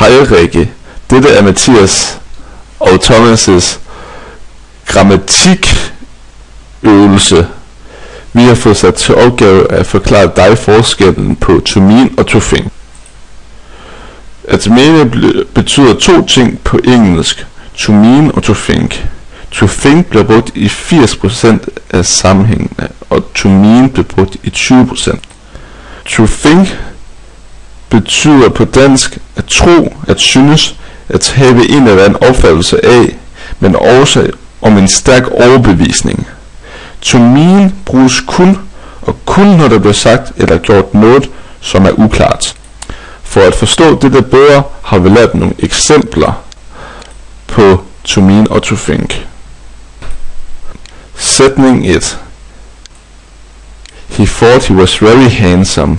Hej Rikke, dette er Mathias og Thomas' grammatikøvelse. Vi har fået sat til opgave at forklare dig forskellen på to mean og to think. At mene betyder to ting på engelsk, to mean og to think. To think bliver brugt i 80% af sammenhængene, og to mean bliver brugt i 20%. To think betyder på dansk at tro, at synes, at have en eller anden opfattelse af, men også om en stærk overbevisning. To mean bruges kun når der bliver sagt eller gjort noget, som er uklart. For at forstå dette bedre har vi lært nogle eksempler på to mean og to think. Sætning 1. He thought he was very handsome.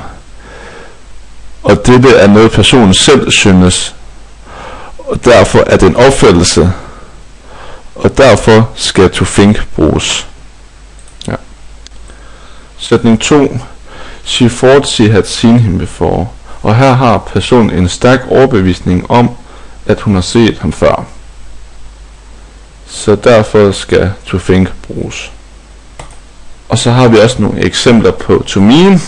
Og dette er noget personen selv synes, og derfor er det en opfattelse, og derfor skal to think bruges. Ja. Sætning 2. She thought she had seen him before. Og her har personen en stærk overbevisning om, at hun har set ham før. Så derfor skal to think bruges. Og så har vi også nogle eksempler på to mean.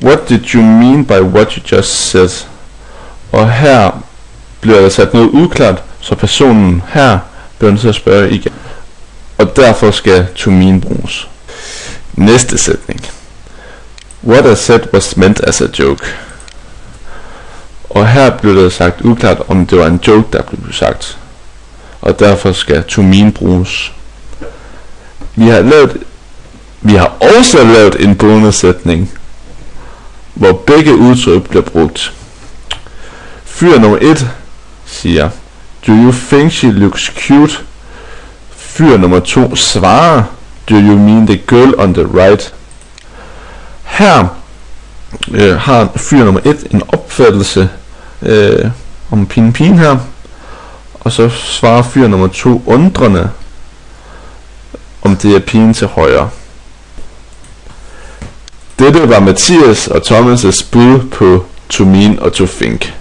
What did you mean by what you just said? Og her bliver der sat noget uklart, så personen her bliver nødt til at spørge igen. Og derfor skal to mean bruges. Næste sætning. What I said was meant as a joke. Og her bliver der sagt uklart, om det var en joke, der blev sagt. Og derfor skal to mean bruges. Vi har også lavet en bonussætning, hvor begge udtryk bliver brugt. Fyr nummer 1 siger, do you think she looks cute? Fyr nummer 2 svarer, do you mean the girl on the right? Her har fyr nummer 1 en opfattelse om pigen her, og så svarer fyr nummer 2 undrende, om det er pigen til højre. Dette var Mathias og Thomas' bud på to mean og to think.